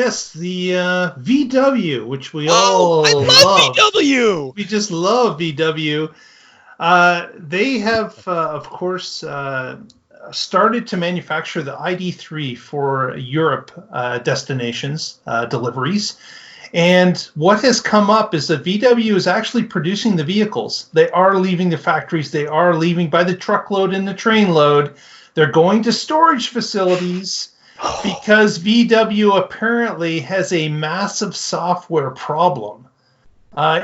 Yes, the VW, which we I love VW. We just love VW. They have, of course, started to manufacture the ID3 for Europe destinations, deliveries. And what has come up is that VW is actually producing the vehicles. They are leaving the factories. They are leaving by the truckload and the train load. They're going to storage facilities because VW apparently has a massive software problem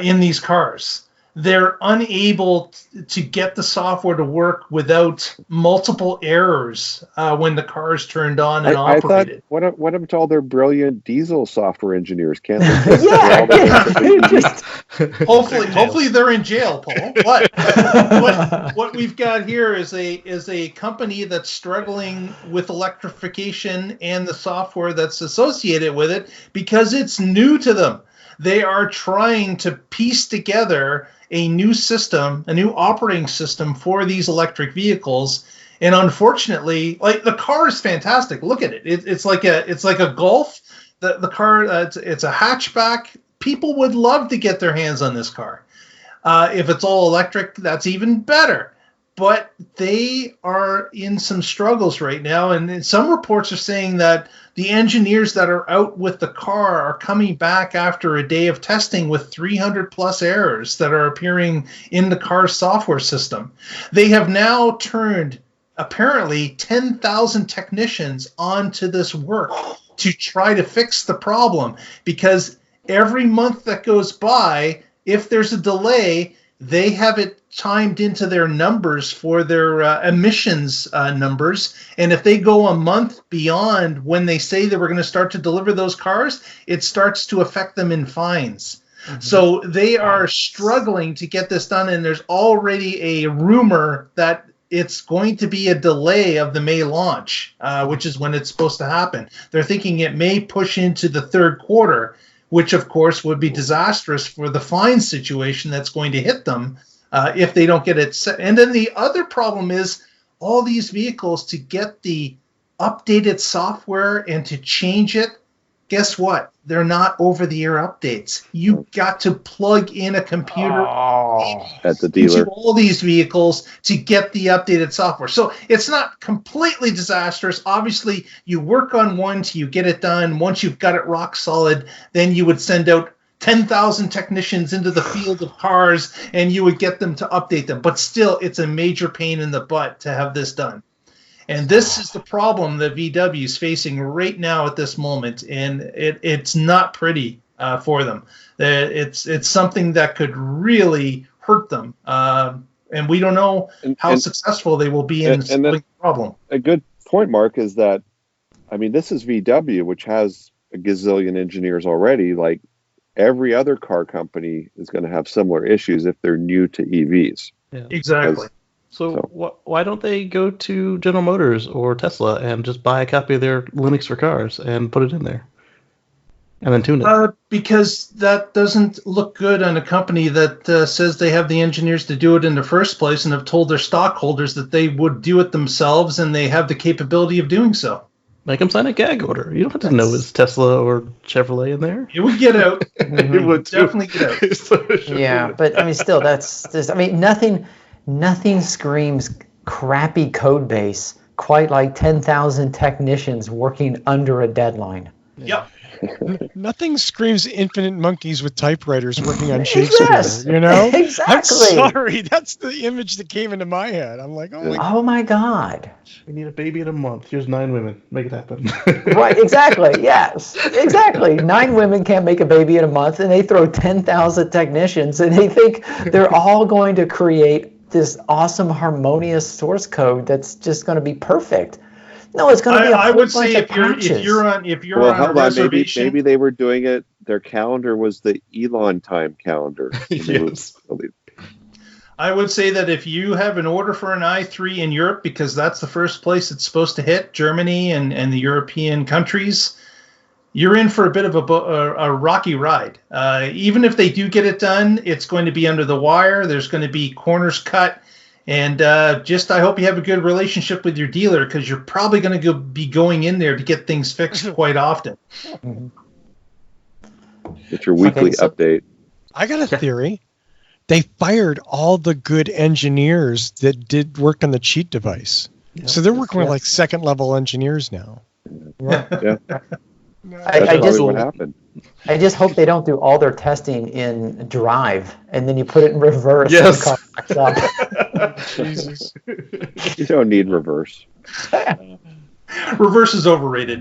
in these cars. They're unable to get the software to work without multiple errors when the car is turned on and operated. I thought, what happened to all their brilliant diesel software engineers? Can't they Hopefully they're in jail, Paul. But what we've got here is a company that's struggling with electrification and the software that's associated with it because it's new to them. They are trying to piece together a new system, a new operating system for these electric vehicles. And unfortunately, like, the car is fantastic. Look at it. It's like a Golf. The car, it's a hatchback. People would love to get their hands on this car. If it's all electric, that's even better. But they are in some struggles right now. And some reports are saying that the engineers that are out with the car are coming back after a day of testing with 300 plus errors that are appearing in the car's software system. They have now turned apparently 10,000 technicians onto this work to try to fix the problem, because every month that goes by, if there's a delay, they have it timed into their numbers for their emissions numbers. And if they go a month beyond when they say they were going to start to deliver those cars, it starts to affect them in fines. Mm-hmm. So they are struggling to get this done. And there's already a rumor that it's going to be a delay of the May launch, which is when it's supposed to happen. They're thinking it may push into the third quarter, which of course would be disastrous for the fine situation that's going to hit them if they don't get it set. And then the other problem is all these vehicles, to get the updated software and to change it, guess what? They're not over-the-air updates. You got to plug in a computer at the dealer to all these vehicles to get the updated software. So it's not completely disastrous. Obviously, you work on one till you get it done. Once you've got it rock solid, then you would send out 10,000 technicians into the field of cars, and you would get them to update them. But still, it's a major pain in the butt to have this done. And this is the problem that VW is facing right now at this moment, and it's not pretty for them. It's something that could really hurt them, and we don't know how successful they will be in solving the problem. A good point, Mark, is that, I mean, this is VW, which has a gazillion engineers already. Like, every other car company is going to have similar issues if they're new to EVs. Yeah. Exactly. So why don't they go to General Motors or Tesla and just buy a copy of their Linux for Cars and put it in there and then tune it? Because that doesn't look good on a company that says they have the engineers to do it in the first place and have told their stockholders that they would do it themselves and they have the capability of doing so. Make them sign a gag order. You don't have to know it's Tesla or Chevrolet in there. It would get out. It would definitely get out. Yeah, but I mean, still, that's just, I mean, nothing screams crappy code base quite like 10,000 technicians working under a deadline. Yep. Nothing screams infinite monkeys with typewriters working on Shakespeare. Yes, you know? exactly. I'm sorry. That's the image that came into my head. I'm like, oh my God. We need a baby in a month. Here's 9 women. Make it happen. Right, exactly. Yes, exactly. 9 women can't make a baby in a month, and they throw 10,000 technicians, and they think they're all going to create this awesome, harmonious source code that's just going to be perfect. No, it's going to be a whole bunch of patches. if you're on a reservation, maybe they were doing it. Their calendar was the Elon time calendar. Yes. I would say that if you have an order for an i3 in Europe, because that's the first place it's supposed to hit, Germany and the European countries, you're in for a bit of a rocky ride. Even if they do get it done, it's going to be under the wire. There's going to be corners cut. And I hope you have a good relationship with your dealer, because you're probably going to be going in there to get things fixed quite often. Get your weekly update. I got a theory. They fired all the good engineers that did work on the cheat device. So they're working with like second level engineers now. Yeah. That's I probably just what happened. I just hope they don't do all their testing in Drive, and then you put it in reverse. Yes. And the car backs up. Jesus. You don't need reverse. Reverse is overrated.